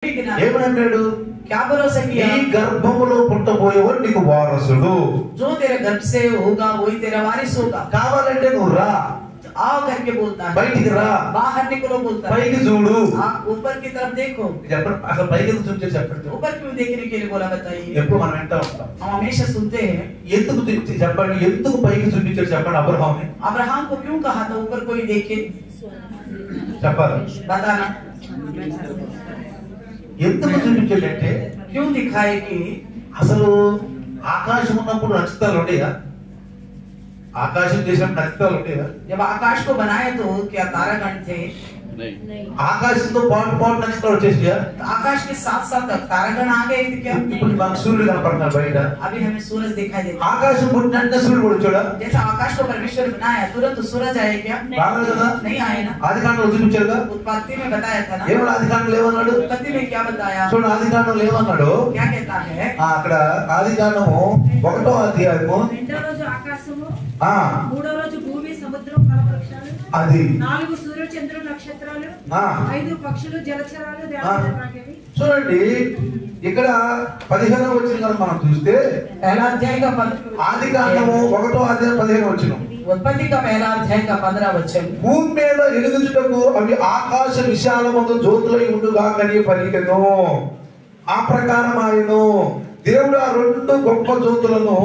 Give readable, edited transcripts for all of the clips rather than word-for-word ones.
ఏమన్నాడు? क्या भरोसा किया? ఈ గర్భములో పుట్టబోయేవాడు నీకు వారసుడు. जो तेरे गर्भ से होगा वही तेरा वारिस होगा. కావాలంటే నువ్వు రా, आओ करके बोलता है. బయటికి రా, बाहर निकलो बोलता है. పైకి చూడు. आप ऊपर की तरफ देखो. చెప్పండి, అసలు పైకి ఎందుకు చూపించారు చెప్పండి. ऊपर क्यों देखने के लिए बोला बताइए? ఎప్పుడు మనం వింటా ఉంటాం. हम हमेशा सुनते हैं. ఎందుకు చెప్పండి, ఎందుకు పైకి చూపించారు చెప్పండి అబ్రహాంని? अब्राहम को क्यों कहा था ऊपर कोई देखे? చెప్పాలి. बताना. ఎందుకు చూపించాడంటే क्यों दिखाए कि అసలు ఆకాశం ఉన్నప్పుడు నక్షత్రాలు ఉండేగా? ఆకాశం చేసినప్పుడు నక్షత్రాలు ఉండేగా? जब आकाश को बनाया तो क्या तारागण थे? ఆకాశంతో పాటు పాటు నక్షత్రాలు వచ్చేసియా? आकाश के साथ साथ तारागण आ गए थे क्या? ఇప్పుడు మనకు సూర్యుడు కనపడుతున్నాడు బయట. अभी हमें सूरज दिखाई देता. ఆకాశం పుట్టిన సూర్యుడు కూడా వచ్చాడా? जैसा आकाश को परमेश्वर बनाया तुरंत सूरज आए क्या? రాలేదు కదా? नहीं आए ना. ఆదికాండంలో చూపించారుగా? उत्पत्ति में बताया था ना. ఏమన్నా ఆదికాండంలో ఏమన్నాడు? उत्पत्ति में क्या बताया? చూడండి ఆదికాండంలో ఏమన్నాడు? क्या कहता है? అక్కడ ఆదికాండము 1వ అధ్యాయము రెండో రోజు ఆకాశము, ఆ మూడో రోజు భూమి, సముద్రం, ఫలవృక్షాలు, అది 4 సూర్య చంద్రుల నక్షత్రాలు, ఆ 5 పక్షులు, జలచరాలు, దేవతలు రాగేవి. చూడండి ఇక్కడ 15వ వచనం కనుక మనం చూస్తే पहला अध्याय का ఆదికాండము 1వ అధ్యాయం 15వ వచనం. उत्पत्ति का पहला अध्याय का 15 वचन. భూమి మీద ఎలుగుచుటకు అవి ఆకాశ విశాలమందు జ్యోతులై ఉండుగా కని పలికెను. ఆ ప్రకారం ఆయను దేవుడు ఆ 2 గొప్ప జ్యోతులను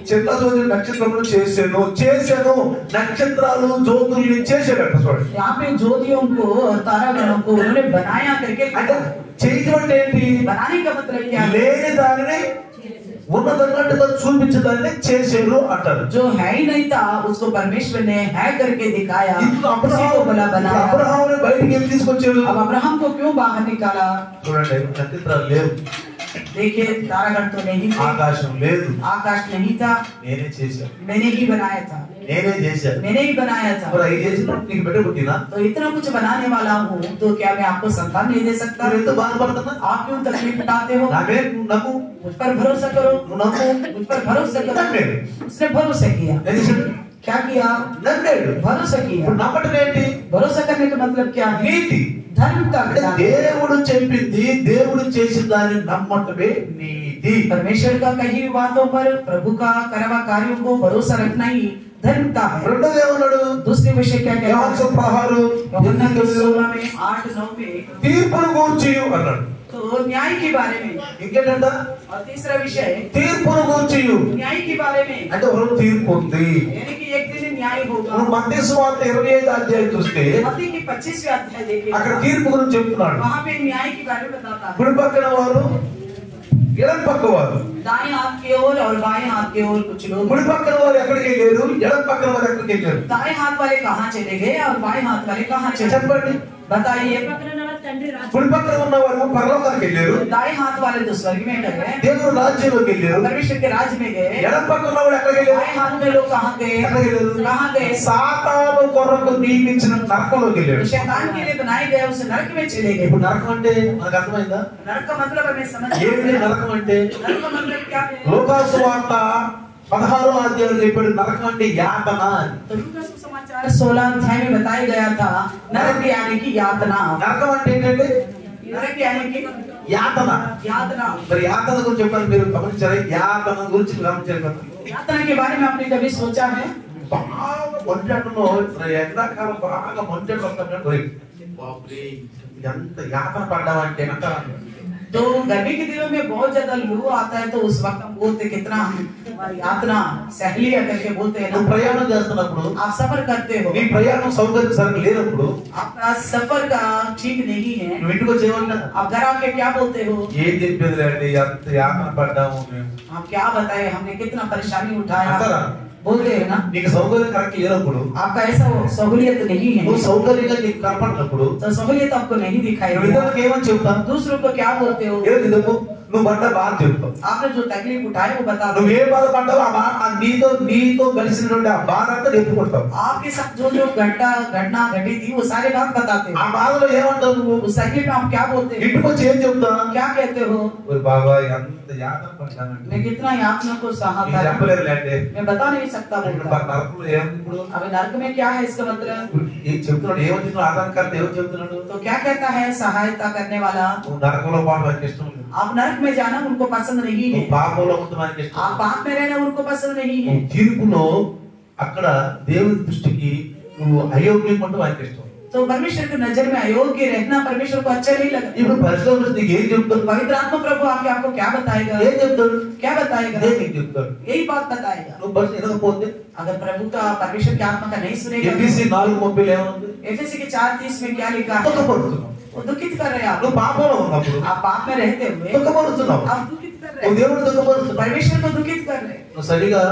చిన్న జ్యోతి నక్షత్రములు చేశాను నక్షత్రాలు జ్యోతుల్ని చేశాడట. చూడండి, यहाँ पे ज्योतियों को और तारागणों को उन्होंने बनाया करके. అంటే చేయటం అంటే ఏంటి? बनाने का मतलब क्या है? లేని దానిని ఉన్నదన్నట్టుగా చూపించడాన్ని చేశారు అంటారు. जो है ही नहीं था उसको परमेश्वर ने है करके दिखाया. ఇప్పుడు उसी को भला बनाया. అబ్రహాముని బయటికి ఎందుకు తీసుకొచ్చారు? अब अब्राहम को क्यों बाहर निकाला? చూడండి, నక్షత్రాలు లేవు, देखिए तारागण तो नहीं थे, ఆకాశం లేదు, आकाश नहीं था, నేనే చేశాను, मैंने ही बनाया था, నేనే చేశాను. मैंने ही बनाया था. మరి అవి చేసినప్పుడు నీకు బిడ్డ పుట్టినా तो इतना कुछ बनाने वाला हूँ तो क्या मैं आपको संतान नहीं दे सकता? నువ్వు ఎందుకు బాధపడుతున్నా? आप क्यों तकलीफ उठाते हो? నామే నువ్వు నమ్ము, मुझ पर भरोसा करो. నువ్వు నమ్ము. मुझ पर भरोसा करो. నమ్మాడు. उसने भरोसा किया. ఏం చేశాడు? क्या किया? నమ్మాడు. भरोसा किया. ఇప్పుడు నమ్మటం ఏంటి? भरोसा करने का मतलब क्या है? నీతి. धर्म का అంటే विधान. దేవుడు చెప్పింది, దేవుడు చేసిన దాన్ని నమ్మటమే నీతి. परमेश्वर का कही हुई बातों पर प्रभु का करवा कार्यों को भरोसा रखना ही धर्मता है. రెండోది ఏమన్నాడు? दूसरे विषय क्या कहता యోహాను है? 16 में 8-9 में తీర్పును గూర్చి అన్నాడు. तो न्याय के बारे में. ఇంకేంటంట? और तीसरा विषय తీర్పును గూర్చి न्याय के बारे में. అంటే ఒక తీర్పు ఉంది. यानी कि एक दिन न्याय होगा. నువ్వు మత్తయి సువార్త 25 అధ్యాయం చూస్తే मत्ती की 25वें अध्याय देखिए. అక్కడ తీర్పు గురించి చెప్తున్నాడు. वहाँ पे न्याय के बारे में बताता है. కుడి పక్కన వారు, ఎడం పక్క వారు. दाएं हाथ की ओर और बाएं हाथ की ओर कुछ लोग. కుడి పక్కన వారు ఎక్కడికి వెళ్ళారు, ఎడం పక్కన వారు ఎక్కడికి వెళ్ళారు? दाएं हाथ वाले कहाँ चले गए और बाएं हाथ वाले कहाँ चले गए? చెప్పండి. बताइए. పక్కన ఉన్న తండ్రి రాజు, కుడి పక్కన ఉన్న వారు పరలోకానికి వెళ్ళారు, दाएं हाथ वाले तो स्वर्ग में गए, దేవుడు రాజ్యంలోకి వెళ్ళారు. परमेश्वर के राज्य में गए. ఎడం పక్కన ఉన్న వాడు ఎక్కడికి వెళ్ళారు? बाएं हाथ में लोग कहाँ गए? ఎక్కడికి వెళ్ళారు? कहाँ गए? సాతాను కొరకు నియమించిన నరకంలోకి వెళ్ళాడు. शैतान के लिए बनाए गए उस नरक में चले गए. ఇప్పుడు నరకం అంటే మనకు అర్థమైందా? नरक का मतलब हमें समझ. ఏమిటి నరకం అంటే? नरक का मतलब क्या है? లోకాసు వార్త 16వ అధ్యాయం చెప్పాడు నరకం అంటే యాతన అని. तो लूका सुसमाचार 16 अध्याय में बताया गया था नरक यानी कि यातना. నరకం అంటే ఏంటంటే नरक यानी कि యాతన. यातना. మరి యాతన గురించి చెప్పండి, మీరు గమనించారా? యాతన గురించి గమనించారు కదా? यातना के बारे में आपने कभी सोचा है? బాగా మంటలో ఎండాకాలం బాగా మంటలు వస్తాడు, బాబురే ఎంత యాతన పడ్డామంటే అంటారు. तो गर्मी के दिनों में बहुत ज्यादा लू आता है तो उस वक्त हम बोलते कितना यातना सहलिया करके बोलते हैं నువ్వు ना. ప్రయాణం చేస్తున్నప్పుడు, आप सफर करते हो, నీ ప్రయాణం సౌకర్యం సరిగ్గా లేనప్పుడు आपका सफर का ठीक नहीं है, నువ్వు ఇంటికి వచ్చేయమంటా आप घर आके क्या बोलते हो? ఏం చెప్పేదిలేండి ఎంత యాతన పడ్డాము మేము आप क्या बताए हमने कितना परेशानी उठाया, అంటారా? बोलते हैं ना. నీకు సౌకర్యం కరెక్ట్ లేనప్పుడు, आपका ऐसा सहूलियत नहीं है, నువ్వు సౌకర్యంగా నీకు కనపడినప్పుడు तो सहूलियत आपको नहीं दिखाई నువ్వు देगा. ఇతరులకు ఏమని చెప్తాను? दूसरों को क्या बोलते हो? ఏది చెప్పు? నువ్వు పడ్డ బాధ చెప్తావు. आपने जो तकलीफ उठाई वो बता दो. నువ్వు ఏ బాధ పడ్డావు ఆ నీతో కలిసినటువంటి ఆ బాధ అంతా చెప్పుకుంటావు. आपके साथ जो घटना घटी थी वो सारी बात बताते ఆ हो. బాధలో ఏమంటావు నువ్వు? उस तकलीफ में आप क्या बोलते हो? ఇంటికి వచ్చి ఏం చెప్తావు? क्या कहते हो? ఓ బాబా ఎంత యాతన పడ్డానండి. मैं कितना यातना को सहा నీకు था, చెప్పలేదు లేండి. मैं बता नहीं सकता ఇప్పుడు बोलता. నరకంలో ఏముంది ఇప్పుడు? अभी नरक में क्या है इसका मतलब? ఏం చెప్తున్నాడు? ఏమవుతున్నాడు? ఆధారకర్త ఏమని చెప్తున్నాడు? तो क्या कहता है सहायता करने वाला? నువ్వు నరకంలో పాటు మనకి ఇష్టం లేదు. आप नरक में जाना उनको पसंद नहीं है. నువ్వు పాపంలో ఉంటే మనకి ఇష్టం आप లేదు. पाप में रहना उनको पसंद नहीं है. నువ్వు తీర్పులో అక్కడ దేవుని దృష్టికి నువ్వు అయోగ్యం ఉంటే మనకి ఇష్టం. तो परमेश्वर की नजर में अयोग्य रहना परमेश्वर को अच्छा नहीं लगता. ఇప్పుడు పరిశుద్ధ నీకు ఏం చెప్తాడు? पवित्र आत्मा प्रभु आके आपको क्या बताएगा? ఏం చెప్తాడు? क्या बताएगा? ఇదే నీకు చెప్తాడు. यही बात बताएगा. నువ్వు పరిశుద్ధ వినకపోతే अगर प्रभु का परमेश्वर की आत्मा का नहीं सुनेगा, ఎఫెసీ 4:30 ఏముంది? एफएसी के 4:30 में क्या लिखा है? దుఃఖపడుతున్నావు. वो दुखित कर रहे हैं आप. నువ్వు పాపంలో ఉన్నప్పుడు आप पाप में रहते हुए దుఃఖపడుతున్నావు. आप दुखित कर रहे నువ్వు हैं. దేవుడు దుఃఖపడుతున్నావు. परमेश्वर को दुखित कर रहे हैं. నువ్వు సరిగా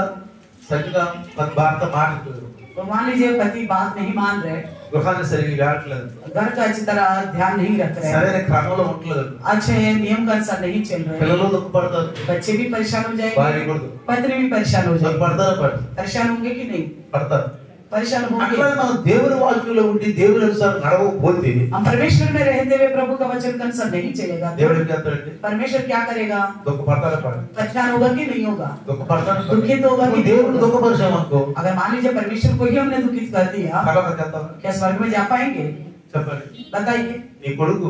మన భర్త మాట్లాడలేదు, तो मान लीजिए पति बात नहीं मान रहे, గృహాన్ని సరిగా వెళ్ళట్లేదు, घर का अच्छी तरह ध्यान नहीं रख रहे, సరైన క్రమంలో ఉండలేదు, अच्छे नियम का अनुसार नहीं चल रहे, పిల్లలు దుఃఖపడతారు, बच्चे भी परेशान हो భార్య जाएंगे, కూడా पत्नी भी परेशान हो जाएगी. పడతారు परेशान होंगे कि नहीं? పడతారు. परेशान అట్లా होंगे. మనం దేవుని వాక్యంలో ఉండి దేవుని అనుసారం నడవకపోతే हम परमेश्वर में रहते हुए प्रभु का वचन का अनुसार नहीं चलेगा. దేవుడు ఏం చేస్తాడంటే परमेश्वर क्या करेगा? దుఃఖపడతారు పడ परेशान होगा कि नहीं होगा? దుఃఖపడతారు. दुखित होगा कि नहीं దేవుడు होगा? దుఃఖపరిచామనుకో अगर मान लीजिए परमेश्वर को ही हमने दुखित कर दिया, పరలోకం చేస్తావా? क्या स्वर्ग में जा पाएंगे? చెప్పండి. बताइए. నీ కొడుకు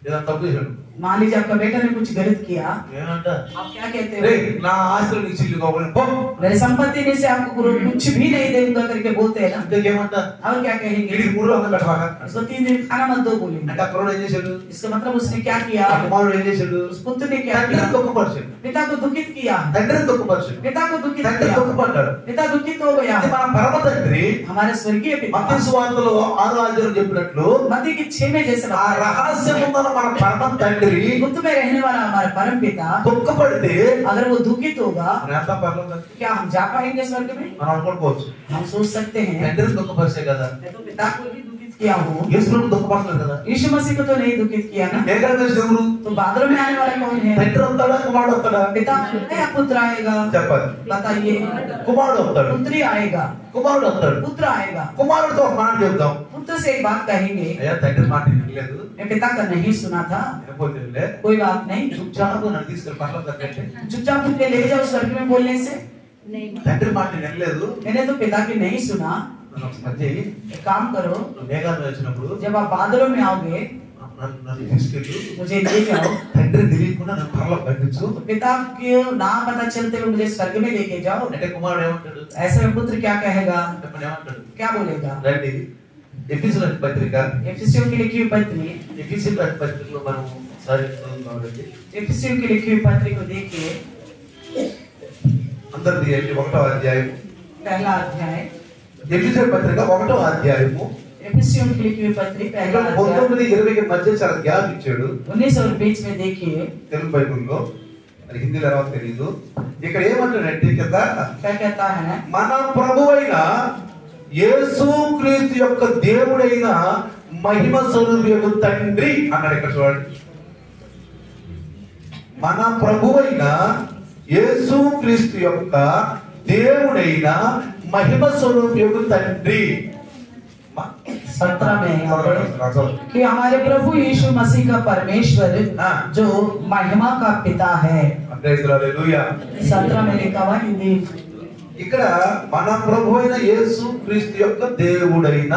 ఏదైనా తప్పు చేశాడు, मान लीजिए आपका बेटा ने कुछ गलत किया, ఏమంట? आप क्या कहते రే हो? నా ఆస్తులు నీకు చిల్లు కావాలి పో. मेरे संपत्ति में से आपको कुछ भी नहीं देगा करके बोलते हैं ना. ఇంకేమంట? और क्या कहेंगे? వీడికి 3 రోజులు పెట్టవాక. इसको 3 दिन खाना मत दो बोलेंगे. అంటే అక్కడ ఏం చేశాడు? इसका मतलब उसने क्या किया? ఆ కుమారుడు ఏం చేశాడు? उस पुत्र ने क्या తండ్రిని किया? దుఃఖపరిచాడు. पिता को दुखित किया. తండ్రిని దుఃఖపరిచాడు. पिता को दुखित తండ్రి किया. దుఃఖపడ్డాడు. पिता दुखित हो गया. అది మన పరమ తండ్రి हमारे स्वर्गीय पिता మత్తయి సువార్తలో 6వ అధ్యాయం చెప్పినట్లు मत्ती के 6 में जैसे ఆ రహస్యం ఉన్న మన పరమ తండ్రి गुप्त में रहने वाला हमारा परम पिता దుఃఖపడితే अगर वो दुखित होगा, మనం ఎంత పరలోకం? क्या हम जा पाएंगे स्वर्ग में? మనం అనుకోవచ్చు हम सोच सकते हैं తండ్రిని దుఃఖపరిచే కదా. मैं तो पिता को ही दुखित किया हूँ. యేసును దుఃఖపడలేదు కదా. यीशु मसीह को तो नहीं दुखित किया ना. ఏకాదశి దేవుడు तो बादलों में आने वाला कौन है? తండ్రి అవుతాడా కుమారుడు అవుతాడా? पिता या पुत्र आएगा? చెప్పాలి. बताइए. కుమారుడు అవుతాడు. पुत्री आएगा, కుమారుడు అవుతాడు. पुत्र आएगा. కుమారుడితో ఒక మాట చెప్తాం. पुत्र से एक बात कहेंगे, అయ్యా తండ్రి మాట వినలేదు, मैं पिता का नहीं सुना था, వినకపోతే कोई बात नहीं, చుప్చాపు నన్ను తీసుకెళ్ళి పరలోకం కంటే चुपचाप मुझे ले जाओ स्वर्ग में बोलने से. తండ్రి మాట వినలేదు, मैंने तो पिता की नहीं सुना. నన్ను ఒక పని చెయ్యి, एक काम करो, నువ్వు మేఘాలు వచ్చినప్పుడు जब आप बादलों में आओगे నన్ను తీసుకెళ్ళు, मुझे ले जाओ. తండ్రి తెలియకుండా నన్ను పరలోకం పంపించు. तो पिता के नाम पता चलते हुए मुझे स्वर्ग में लेके जाओ. అంటే కుమారుడు ఏమంటాడు? ऐसे में पुत्र क्या कहेगा? చెప్పండి ఏమంటాడు? क्या बोलेगा? రండి ఎఫెసీయుల పత్రిక, एफिसियों की लिखी हुई पत्री, ఎఫెసీయుల పత్రికలో మనం ఒకసారి చదువుదాం రండి. एफिसियों की लिखी हुई पत्री को देखिए. అందరు తీయండి 1వ అధ్యాయం. पहला अध्याय, ఎఫెసీయుల పత్రిక 1వ అధ్యాయము. एफिसियों की लिखी हुई पत्री पहला ఇక్కడ अध्याय 19-20 మధ్య చాలా గ్యాప్ ఇచ్చాడు 19 और 20 में देखिए. తెలుగు బైబిల్లో, అది హిందీలో ఎలా తెలియదు. ఇక్కడ ఏమంటాడంటే కింద क्या कहता है? మన ప్రభువైన యేసుక్రీస్తు యొక్క దేవుడైన మహిమ స్వరూపి తండ్రి అన్నాడు. ఇక్కడ చూడండి, మన ప్రభువైన యేసుక్రీస్తు యొక్క దేవుడైన మహిమ స్వరూపి తండ్రి. 17 में कि हमारे प्रभु यीशु मसीह का परमेश्वर हाँ। जो महिमा का पिता है. హల్లెలూయా. 17 में लिखा हुआ हिंदी. ఇక్కడ మన ప్రభు అయిన యేసుక్రీస్తు యొక్క దేవుడైన,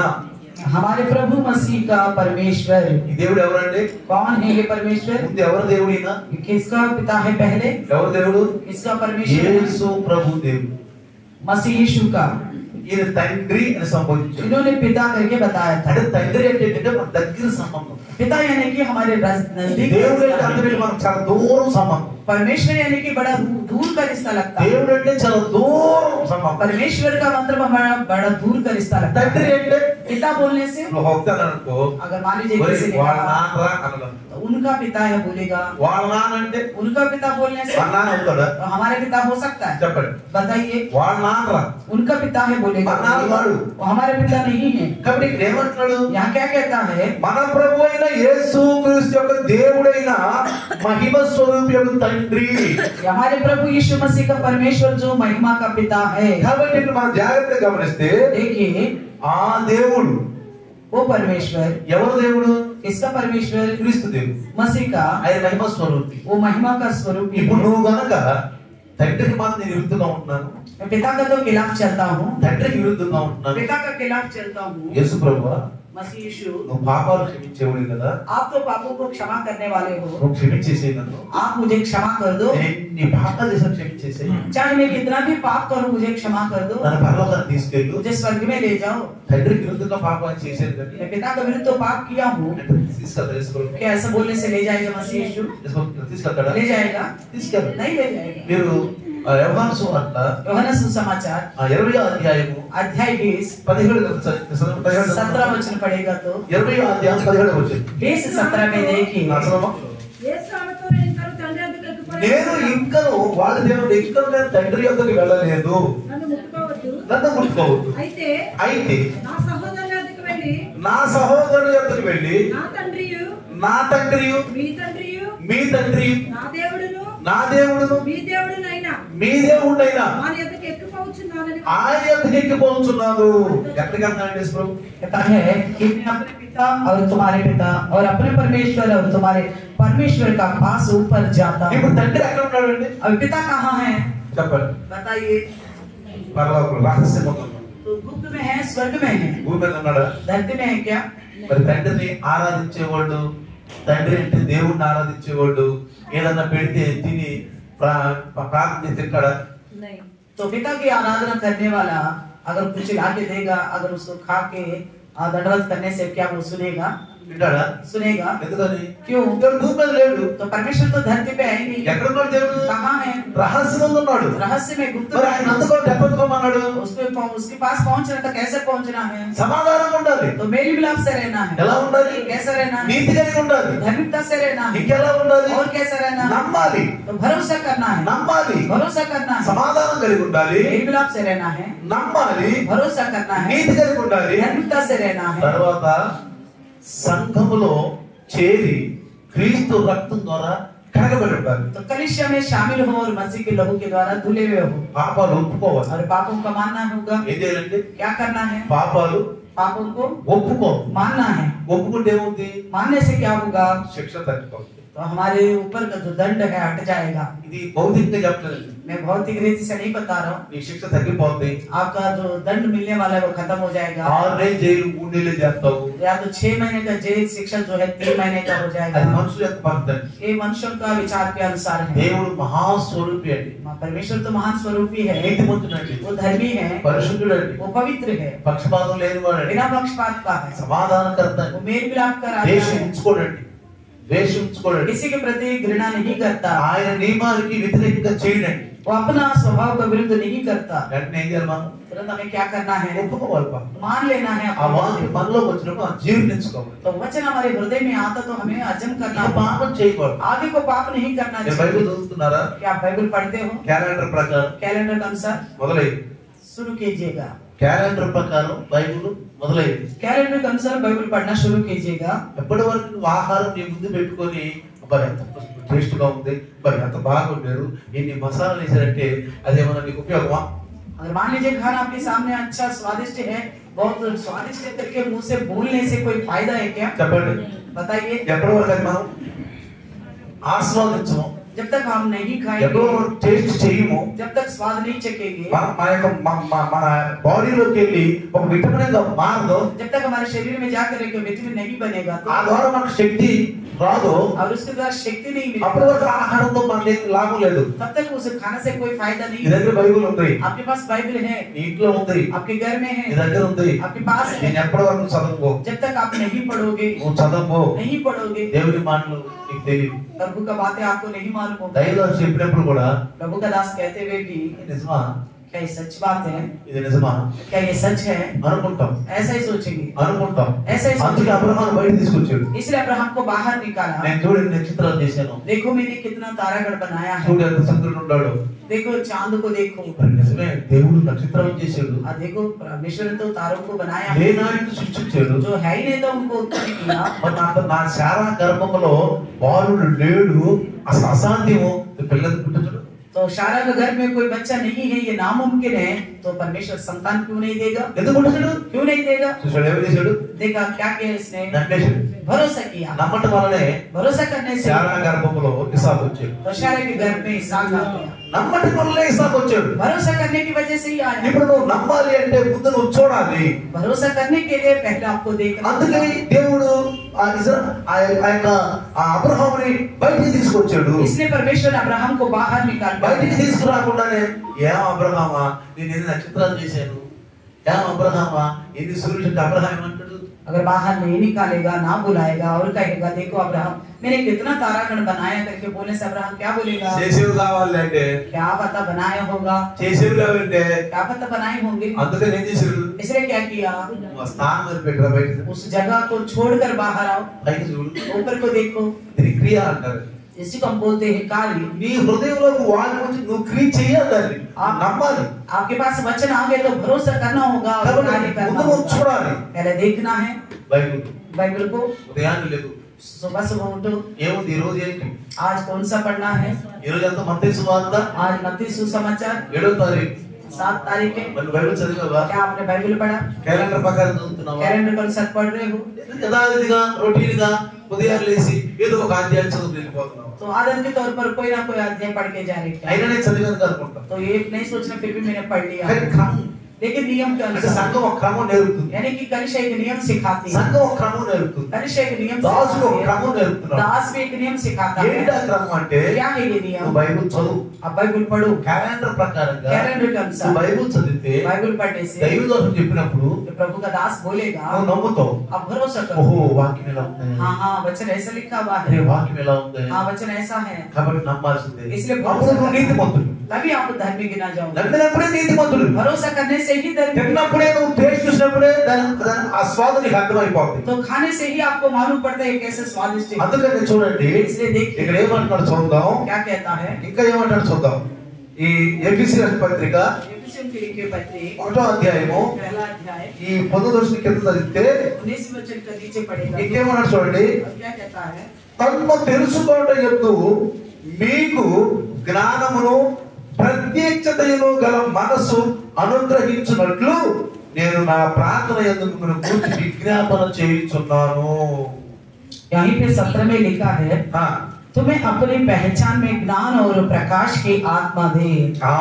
हमारे प्रभु मसीह का परमेश्वर. ఈ దేవుడు ఎవరండి? कौन है ये परमेश्वर? ముందు ఎవరు దేవుడైనా? किसका पिता है पहले? ఎవరు దేవుడు? किसका परमेश्वर? యేసు ప్రభు దేవుడు. मसीह यीशु का. ఈయన తండ్రి అని సంబోధించాడు. इन्होंने पिता करके बताया था. అంటే తండ్రి అంటే ఏంటంటే మన దగ్గర సంబంధం. पिता यानी कि हमारे नजदीक. దేవుడు అంటే అందరికీ మనకు చాలా దూరం సంబంధం. परमेश्वर यानी कि बड़ा दूर का रिश्ता लगता है. దేవుడు అంటే చాలా దూరం సంబంధం. परमेश्वर का मतलब हमारा बड़ा दूर का रिश्ता लगता है. తండ్రి అంటే पिता बोलने से నువ్వు హోగ్తాను అనుకో, अगर मान लीजिए మరి किसी ने వాళ్ళ कहा, నాన్నరా అనడం. तो तो उनका पिता है बोलेगा, వాళ్ళ నాన్న అంటే उनका पिता बोलने से వాళ్ళ నాన్న అవుతాడా? तो हमारे पिता हो सकता है। చెప్పండి. बताइए, వాళ్ళ నాన్న రా. उनका पिता है बोलेगा, మన నాన్న వాడు. वो हमारे पिता नहीं है। కాబట్టి ఇక్కడ ఏమంటున్నాడు? यहाँ क्या कहता है, మన ప్రభు అయిన యేసు క్రీస్తు యొక్క దేవుడైన మహిమ స్వరూపి తండ్రి. हमारे प्रभु यीशु मसीह का परमेश्वर जो महिमा का पिता है। కాబట్టి ఇక్కడ మనం జాగ్రత్తగా గమనిస్తే देखिए, ఆ దేవుడు वो परमेश्वर, ఎవరు దేవుడు? किसका परमेश्वर? క్రీస్తు దేవుడు. मसीह का, ఆయన మహిమ స్వరూపి. वो महिमा का स्वरूप है। ఇప్పుడు నువ్వు గనక తండ్రికి మాత్రం నేను విరుద్ధంగా ఉంటున్నాను, मैं पिता का तो खिलाफ चलता हूँ, తండ్రికి విరుద్ధంగా ఉంటున్నాను. पिता का खिलाफ चलता हूँ। యేసు ప్రభువా, मसीह यीशु, నువ్వు పాపాలు క్షమించేవాడు కదా, आप तो पापों को क्षमा करने वाले हो, నువ్వు క్షమించేసేయి నన్ను. आप मुझे क्षमा कर दो। నీ పాపాలు చేసిన క్షమించేసేయి. चाहे मैं कितना भी पाप करूं, मुझे क्षमा कर दो। నన్ను పరలోకానికి తీసుకెళ్ళు. मुझे स्वर्ग में ले जाओ। తండ్రికి విరుద్ధంగా పాపాలు చేసేది కానీ मैं पिता का विरुद्ध तो पाप किया हूँ। తీసుకెళ్తాడు. क्या ऐसा बोलने से ले जाएगा मसीह यीशु? తీసుకెళ్తాడా? ले जाएगा? తీసుకెళ్ళ. नहीं ले जाएगा। మీరు యోహాను సువార్త యోహాను सुसमाचार 20వ అధ్యాయము अध्याय 20 17 वचन पढ़ेगा तो 20వ అధ్యాయం 17వ వచనం. 20-17 में देखिए, యేసు ఆమెతో, నేను ఇంకా తండ్రి యొద్దకు ఎక్కిపోయి నేను ఇంకను వాళ్ళ దేవుడు ఇంకను నేను తండ్రి యొద్దకు వెళ్ళలేదు, నన్ను ముట్టుకోవద్దు. నన్ను ముట్టుకోవద్దు. అయితే అయితే నా సహోదరుల యొద్దకు వెళ్ళి నా సహోదరుల యొద్దకు వెళ్ళి నా తండ్రియు నా తండ్రియు మీ తండ్రియు మీ తండ్రి నా దేవుడును నా దేవుడును మీ దేవుడునైనా మీ దేవుడైనా వారి యొద్దకు ఎక్కిపోవచ్చున్నానని ఆయన యొద్దకు ఎక్కిపోతున్నాను. ఎక్కడికి వెళ్తున్నాడు యేసు ప్రభు? कहता है कि मैं अपने पिता और तुम्हारे पिता और अपने परमेश्वर और तुम्हारे परमेश्वर का पास ऊपर जाता हूँ। ఇప్పుడు తండ్రి ఎక్కడ ఉన్నాడు అండి? अब पिता कहाँ है? చెప్పండి. बताइए। పరలోకంలో రహస్యం ఉంది. तो गुप्त में है, स्वर्ग में है, భూమి మీద ఉన్నాడా? धरती में है क्या? మరి తండ్రిని ఆరాధించేవాడు, తండ్రి అంటే దేవుడిని ఆరాధించేవాడు ఏదన్నా పెడితే తిని ప్రార్థన తింటాడా? तो पिता की आराधना करने वाला अगर कुछ ला के देगा, अगर उसको खा के दंडवत करने से क्या वो सुनेगा? వింటాడా? सुनेगा। ఎందుకని? क्यों? దేవుడు భూమి మీద లేడు. तो परमेश्वर तो धरती पे है ही नहीं। ఎక్కడ ఉన్నాడు దేవుడు? कहाँ है? రహస్యంగా ఉన్నాడు. रहस्य में, गुप्त మరి में। ఆయన అందుకోండి ఎక్కడికోమన్నాడు? उसके पास पहुंचना तो कैसे पहुंचना है? సమాధానంగా ఉండాలి. तो मेल मिलाप से रहना है। ఎలా ఉండాలి? कैसे रहना है? నీతి కలిగి ఉండాలి. धार्मिकता से रहना है। ఇంకెలా ఉండాలి? और कैसे रहना है? నమ్మాలి. तो भरोसा करना है। నమ్మాలి. भरोसा करना है। సమాధానం కలిగి ఉండాలి. मेल मिलाप से रहना है। నమ్మాలి. भरोसा करना है। నీతి కలిగి ఉండాలి. धार्मिकता से रहना है। తర్వాత సంఘములో చేరి క్రీస్తు రక్తం ద్వారా కడగబడి ఉండాలి. तो कलीसिया में शामिल हो और मसीह के लहू के द्वारा धुले हुए हो పాపాలు ఒప్పుకోవాలి. और पापों का मानना होगा। ఏం చేయాలంటే क्या करना है? పాపాలు पापों को ఒప్పుకో. मानना है। ఒప్పుకుంటే ఏముంది? मानने से क्या होगा? శిక్ష తగ్గిపోతుంది. तो हमारे ऊपर का जो दंड है हट जाएगा। ఇది భౌతికంగా చెప్పలేదు. मैं भौतिक रीति से नहीं बता रहा हूँ। నీ శిక్ష తగ్గిపోతుంది. आपका जो दंड मिलने वाला है वो खत्म हो जाएगा। 6 నెలలు జైలు 3 నెలలు చేస్తావు. या तो 6 महीने का जेल शिक्षा जो है 3 महीने का हो అది जाएगा। మనుషుల యొక్క పద్ధతి. ये मनुष्यों का विचार के अनुसार है। దేవుడు మహాస్వరూపి అండి. परमेश्वर तो महान स्वरूपी है, నీతిమంతుడండి. वो धर्मी है, పరిశుద్ధుడండి. वो पवित्र है, పక్షపాతం లేనివాడండి. बिना पक्षपात का है, సమాధానకర్త वो मेल मिलाप कर आता ద్వేషం है, ఉంచుకోడండి. ద్వేషం ఉంచుకోడండి. किसी के प्रति घृणा नहीं करता, ఆయన నియమానికి వ్యతిరేకంగా చేయడండి. वो अपना स्वभाव का विरुद्ध नहीं करता। వెంటనే ఏం చేయాలి మనం? तुरंत हमें क्या करना है? ఒప్పుకోవాలి పాపం. मान लेना है ఆ వాక్యం మనలోకి వచ్చినప్పుడు మనం జీర్ణించుకోవాలి. तो वचन हमारे हृदय में आता तो हमें हजम करना ఇక పాపం చేయకూడదు. आगे को पाप नहीं करना మీరు బైబిల్ चाहिए। చదువుతున్నారా? क्या आप बाइबल पढ़ते हो? క్యాలెండర్ ప్రకారం कैलेंडर के अनुसार మొదలైంది. शुरू कीजिएगा। క్యాలెండర్ ప్రకారం బైబిల్ మొదలైంది. कैलेंडर के अनुसार बाइबल पढ़ना शुरू कीजिएगा। ఎప్పటి వరకు నువ్వు ఆహారం నీ ముందు పెట్టుకొని అబ్బా ఎంత టేస్ట్ గా ఉంది, అబ్బా ఎంత బాగుండారు, ఇన్ని మసాలాలు వేసారంటే అదేమన్నా నీకు ఉపయోగమా? अगर मान लीजिए खाना आपके सामने अच्छा स्वादिष्ट है, बहुत स्वादिष्ट करके मुंह से बोलने से कोई फायदा है क्या? చెప్పండి. बताइए। ఎప్పటి వరకు అది మనం ఆస్వాదించము, जब तक हम नहीं ఎప్పటి खाएंगे, వరకు టేస్ట్ చేయము, जब तक स्वाद नहीं चखेंगे, మన బాడీలోకి వెళ్ళి ఒక విటమిన్ గా మారదు, जब तक हमारे शरीर में जाकर एक विटामिन नहीं बनेगा तो ఆ ద్వారా మనకు శక్తి రాదు, और उसके द्वारा शक्ति नहीं అప్పటి मिलेगी, వరకు ఆహారంతో మనకి లాభం లేదు. तब तक उसे खाने से कोई फायदा నీ नहीं। దగ్గర బైబిల్ ఉంది, आपके पास बाइबल है, నీ ఇంట్లో ఉంది, आपके घर में నీ है, దగ్గర ఉంది. आपके पास है। నేను ఎప్పటి వరకు చదువుకో, जब तक आप नहीं पढ़ोगे, నువ్వు చదువుకో, नहीं पढ़ोगे, దేవుడి మాటలు నీకు తెలియదు. प्रभु का बातें आपको नहीं मालूम होगा। దైవం చెప్పినప్పుడు కూడా प्रभु का दास कहते हुए भी నిజమా क्या ये सच बात है? ఇది నిజమా क्या ये सच है? అనుకుంటాం ऐसा ही सोचेंगे, అనుకుంటాం ऐसा ही అందుకే सोचेंगे। అబ్రహాం బయట తీసుకొచ్చాడు. इसलिए अब्राहम को बाहर निकाला। నేను చూడండి నక్షత్రాలు చేశాను, देखो मैंने कितना तारागढ़ बनाया है, చూడు ఎంత చంద్రుడు ఉన్నాడు. देखो चांद को देखो। మరి నిజమే దేవుడు నక్షత్రాలు చేశాడు, देखो परमेश्वर ने तो तारों को बनाया है, లేనాడిని సృష్టించాడు. जो है ही नहीं था उनको उत्पन्न किया। మరి నా శారా గర్భంలో బాలుడు లేడు, అసలు అసాధ్యము పిల్లలు పుట్టడు. तो शारा के घर में कोई बच्चा नहीं है, ये नामुमकिन है, तो परमेश्वर संतान क्यों नहीं देगा? ఎందుకు పుట్టడు? क्यों नहीं देगा? చూసాడు ఏం చేశాడు? देखा क्या किया इसने? నమ్మేశాడు. भरोसा किया। నమ్మటం వల్లనే भरोसा करने से శారా గర్భంలో ఇసాకు వచ్చాడు. तो शारा के घर में इसहाक आ गया। నమ్మటం వల్లనే ఇసాకు వచ్చాడు. भरोसा करने की वजह से ही आया। ఇప్పుడు నువ్వు నమ్మాలి అంటే ముందు నువ్వు చూడాలి. भरोसा करने के लिए पहले आपको देखना। అందుకే దేవుడు ఆ అబ్రహాముని బయటికి తీసుకొచ్చాడు. इसलिए परमेश्वर अब्राहम को बाहर निकाल బయటికి తీసుకురాకుండానే ఏం అబ్రహామా నేను ఎన్ని నక్షత్రాలు చేశాను, ఏం అబ్రహామా ఎన్ని సూర్యుడు అబ్రహాం ఏమంటాడు? अगर बाहर नहीं निकालेगा, ना बुलाएगा और कहेगा देखो अब्राहम मैंने कितना तारागण बनाया करके बोलने से अब्राहम क्या बोलेगा? చేసేవి కావాలంటే क्या पता बनाया होगा, చేసేవి కావాలంటే क्या पता बनाए होंगे। అందుకని ఏం చేశాడు? इसलिए क्या किया? స్నానం మరి పెట్టరా బయట उस जगह को छोड़कर बाहर आओ, పైకి చూడు. ऊपर को देखो। దీని క్రియ అంటారు. इसी को हम बोलते हैं कार्य। నీ హృదయంలోకి వాళ్ళ నుంచి నువ్వు క్రియ చేయాలి, నమ్మాలి. आपके पास वचन आ गए तो भरोसा करना होगा और कार्य కాబట్టి करना ముందు నువ్వు होगा। చూడాలి. पहले देखना है బైబిల్ बाइबल को। ఉదయాన్నే లేదు सुबह सुबह उठो, ఏముంది ఈ రోజు ఏంటి? आज कौन सा पढ़ना है? ఈ రోజు అంతా మత్తయి సువార్త आज मत्ती सुसमाचार 7వ తారీఖు. 7 तारीख है। మరి బైబిల్ చదివావా? क्या आपने बाइबल पढ़ा? క్యాలెండర్ ప్రకారం చదువుతున్నావా? कैलेंडर के अनुसार पढ़ रहे हो? యథావిధిగా రొటీన్ గా ఉదయం లేసి ఏదో ఒక అధ్యాయం చదువు వెళ్ళిపోతున్నావు. तो आदत के तौर पर कोई ना कोई अध्याय पढ़ के जा रहे हैं। అయినా నేను చదివాను అనుకుంటా. तो ये नहीं सोचना फिर भी मैंने पढ़ लिया, కానీ క్రమం लेकिन नियम के అంటే अनुसार, సంఘం ఒక క్రమం నేర్పుతుంది. यानी कि कलिशा एक नियम सिखाती है, సంఘం ఒక క్రమం నేర్పుతుంది. कलिशा एक नियम దాసుడు ఒక सिखाती క్రమం है, నేర్పుతున్నాడు. दास भी एक नियम सिखाता है। ఏంటా క్రమం అంటే क्या है ये నువ్వు नियम? బైబిల్ చదువు. अब बाइबल पढ़ो, క్యాలెండర్ ప్రకారంగా कैलेंडर के నువ్వు अनुसार బైబిల్ చదివితే बाइबल पढ़ने से దైవదోషం చెప్పినప్పుడు जो प्रभु का दास बोलेगा నువ్వు నమ్ముతావు. अब भरोसा ఓహో करो। వాక్యం ఎలా ఉంది, हाँ हाँ वचन ऐसा लिखा हुआ అరే है, వాక్యం ఎలా ఉంది, हाँ वचन ऐसा है, కాబట్టి నమ్మాల్సిందే. इसलिए అప్పుడు నువ్వు నీతిమంతుడు. तभी आप धर्मी गिना जाओगे। నమ్మినప్పుడే నీతిమంతుడు. भरोसा करने से ही धर्मी, తిన్నప్పుడే నువ్వు టేస్ట్ చూసినప్పుడే దాని ఆ స్వాదు నీకు అర్థమైపోతుంది. तो खाने से ही आपको मालूम पड़ता है कैसे स्वादिष्ट है। అందుకని చూడండి इसलिए देखिए ఇక్కడ ఏమంటున్నాడు చూద్దాం. क्या कहता है। ఇంకా ఏమంటాడు చూద్దాం. ఈ ఎఫెసీ పత్రిక एफिसियों की लिखी पत्री 1వ అధ్యాయము पहला अध्याय ఈ 19 కింద చదివితే 19 वचन का नीचे पढ़ेगा। ఇంకేమన్నాడు చూడండి. और क्या कहता है? తన్ను తెలుసుకోవట యందు మీకు జ్ఞానమును ప్రత్యక్షతయును గల మనస్సు అనుగ్రహించునట్లు నేను నా ప్రార్థన యందు మిమ్మల్ని గురించి విజ్ఞాపన చేయుచున్నాను. यहीं पे 17 में लिखा है ఆ, तुम्हें अपनी पहचान में ज्ञान और प्रकाश की आत्मा दे। ఆ,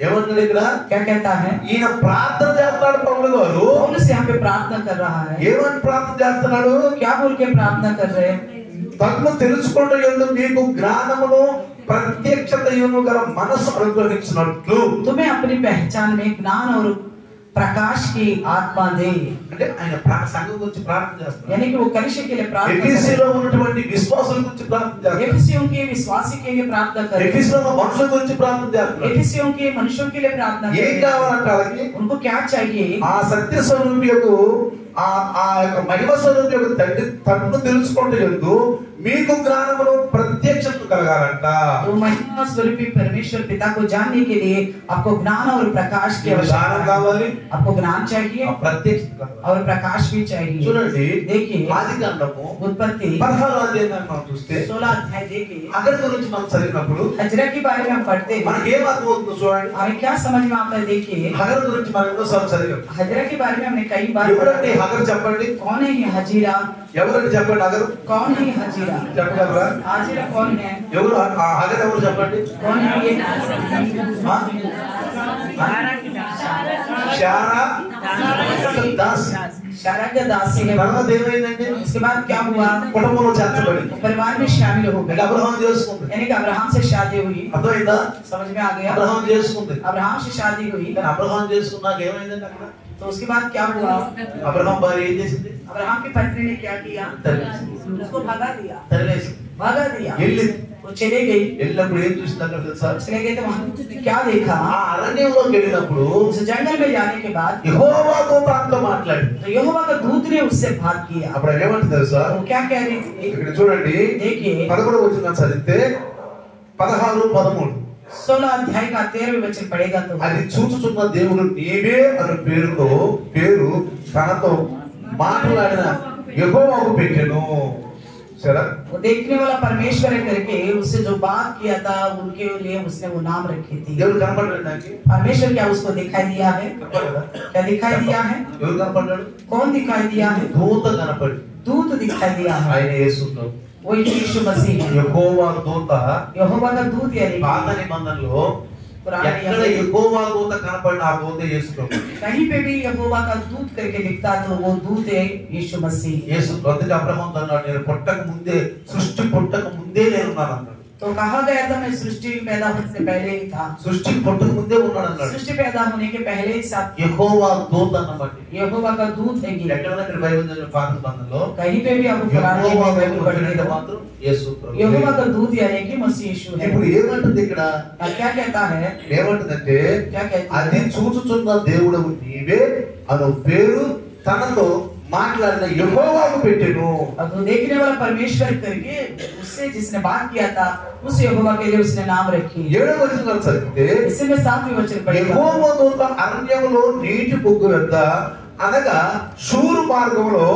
ఏమన్నాడు ఇక్కడ? क्या कहता है? ఈయన ప్రార్థన చేస్తున్నాడు పౌలు గారు. पौलुस यहाँ पे प्रार्थना कर रहा है। ఏమని ప్రార్థన చేస్తున్నాడు? क्या बोल के प्रार्थना कर रहे हैं? తన్ను తెలుసుకోవడం యందు మీకు జ్ఞానమును ప్రత్యక్షతయును గల మనస్సు అనుగ్రహించినట్లు. तुम्हें अपनी पहचान में ज्ञान और प्रकाश की आत्मा दे। అంటే ఆయన సంఘం గురించి ప్రార్థన చేస్తున్నాడు. यानी कि वो कलिशा के लिए प्रार्थना कर रहे ఎఫెసీలో ఉన్నటువంటి విశ్వాసుల గురించి ప్రార్థన हैं। చేస్తున్నాడు. एफिसियों के विश्वासी के लिए प्रार्थना कर रहे हैं। ఎఫెసీలో ఉన్న మనుషుల గురించి ప్రార్థన చేస్తున్నాడు. एफिसियों के मनुष्यों के लिए प्रार्थना कर ఏం रहे हैं। కావాలంటే వాళ్ళకి उनको क्या चाहिए? ఆ సత్య స్వరూపియకు ఆ యొక్క మహిమ స్వరూపియకు తన్ను తెలుసుకోవడం యందు మీకు జ్ఞానమును ప్రత్యక్షత కలగాలంట. तो महिमा स्वरूपी परमेश्वर पिता को जानने के लिए आपको ज्ञान और प्रकाश की జ్ఞానం आवश्यकता है। కావాలి, आपको ज्ञान चाहिए ఆ ప్రత్యక్షత కావాలి. और प्रकाश भी चाहिए। చూడండి देखिए ఆదికాండము उत्पत्ति 16వ అధ్యాయాన్ని మనం చూస్తే 16 अध्याय देखिए అగర్ గురించి మనం చదివినప్పుడు हजरा के बारे में हम पढ़ते हैं। మనకి ఏం అర్థమవుతుందో చూడండి. हमें क्या समझ में आता है? देखिए హగర్ గురించి మనం ఎన్నోసార్లు చదివాం. हजरा के बारे में हमने कई बार पढ़ा ఎవరండి है। హగర్ చెప్పండి? कौन है ये हजीरा? ఎవరండి చెప్పండి హగర్ कौन है ये हजीरा? చెప్పగలరా? हाजिरा कौन है? ఎవరు ఆ హగర్ ఎవరు చెప్పండి? कौन है ये? ఆ? శారా దాస్. शारा का दासी है। తర్వాత ఏమైందండి? उसके बाद क्या हुआ? కుటుంబంలో చేర్చబడింది. परिवार में शामिल हो అంటే गए। అబ్రహాం చేసుకుంది. यानी कि अब्राहम से शादी हुई। అర్థమైందా? समझ में आ गया? అబ్రహాం చేసుకుంది. अब्राहम से शादी हुई కానీ అబ్రహాం చేసుకున్నాక ఏమైందండి అక్కడ? तो उसके बाद क्या हुआ? అబ్రహాం భార్య ఏం చేసింది? अब्राहम की पत्नी ने क्या किया? తరిమేసింది. उसको भगा दिया। తరిమేసింది. भगा दिया, వెళ్ళింది. वो चले गई। వెళ్ళినప్పుడు ఏం చూసిందంటే తెలుసా? चले गए तो वहां उसने क्या देखा? ఆ అరణ్యంలోకి వెళ్ళినప్పుడు उस जंगल में जाने के बाद యెహోవా దూత అంతా మాట్లాడింది. तो यहोवा का दूत ने उससे बात किया। అప్పుడు ఆయన ఏమంటుంది తెలుసా? वो क्या कह रही थी? ఇక్కడ చూడండి, देखिए 11వ వచనం చదివితే 16, 13 16 अध्याय का 13वें वचन पढ़ेगा तो అది చూచుచున్న దేవుడు నీవే అనే పేరు తనతో మాట్లాడిన యెహోవాకు పెట్టెను. సరే, वो देखने वाला परमेश्वर है करके उससे जो बात किया था उनके लिए उसने वो नाम रखी थी। దేవుడు కనపడ్డాడు నాకు. परमेश्वर क्या उसको दिखाई दिया है? కనపడ్డాడా? क्या दिखाई दिया है? ఎవరు కనపడ్డాడు? कौन दिखाई दिया है? దూత కనపడి. दूत दिखाई दिया है, ఆయన యేసును. वही यीशु मसीह है। యెహోవా దూత यहोवा का दूत यानी పాత నిబంధనలో पुराने ఎక్కడ नियम में యెహోవా దూత కనపడిన ఆ దూత యేసు ప్రభు. कहीं पे भी यहोवा का दूत करके दिखता तो वो दूत है यीशु मसीह। యేసు అందుకే అబ్రహాముతో అన్నాడు, నేను పుట్టక ముందే, సృష్టి పుట్టక ముందే నేనున్నాను అన్నాడు. तो कहा गया था मैं सृष्टि पैदा होने से पहले ही था, సృష్టి పుట్టక ముందే ఉన్నాడు అన్నాడు. सृष्टि पैदा होने के पहले ही साथ యెహోవా దూత అన్నమాట. यहोवा का दूत है ये। ఎక్కడైనా మీరు బైబిల్ చదివిన పాత నిబంధనలో कहीं पे भी आपको पुराने యెహోవా नियम में దూత पढ़ने అంటే को మాత్రం యేసు ప్రభు. यहोवा का दूत यानी कि मसीह यीशु है। ఇప్పుడు ఏమంటుంది ఇక్కడ? और क्या कहता है? ఏమంటుందంటే, क्या कहती అది है? చూచుచున్న దేవుడవు నీవే అను పేరు తనతో మాట్లాడిన యెహోవాకు పెట్టెను. और तो देखने वाला परमेश्वर करके उससे जिसने बात किया था उस यहोवा के लिए उसने नाम रखी। 7వ వచనం చదివితే, इसी में 7वें वचन पढ़ेगा। యెహోవా దూత అరణ్యములో నీటి బొగ్గు వద్ద అనగా షూరు మార్గంలో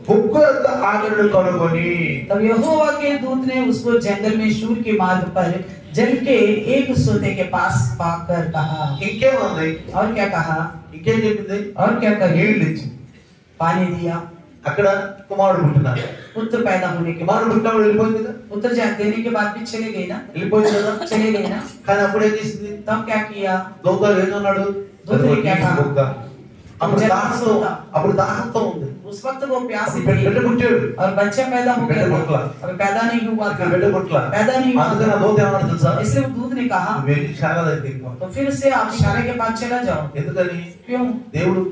బొగ్గు వద్ద ఆగడు కనుగొని. तब यहोवा के दूत ने उसको जंगल में शूर के मार्ग पर जल के एक सोते के पास पाकर कहा। ఇంకేముంది? और क्या कहा? ఇంకేం చెప్పింది? और क्या कहा? నీళ్ళు ఇచ్చి पानी दिया। అక్కడ కుమారుడు పుట్టినాడు. पुत्र पैदा होने के बाद కుమారుడు పుట్టినప్పుడు వెళ్ళిపోయింది కదా, पुत्र देने के बाद भी चले गए ना, వెళ్ళిపోయింది కదా. चले गए ना। కానీ అప్పుడు ఏం చేసింది? तब क्या किया? దూత ఏమన్నాడు? దూత क्या कहा? బొగ్గ. అప్పుడు దాహంతో ఉంది. उस वक्त वो प्यासी బిడ్డ थी పుట్టాడు. और बच्चा पैदा हो गया बिड्डा था। पुटला। अभी पैदा नहीं हुआ था, బిడ్డ పుట్ల. पैदा नहीं हुआ అందుకని ఆ था। దూత ఏమన్నాడు తెలుసా? इसलिए वो दूत ने कहा నువ్వు వెళ్ళి శారా దగ్గరికి పో. तो फिर से आप इशारे के पास चला जाओ। ఎందుకని? क्यों? దేవుడు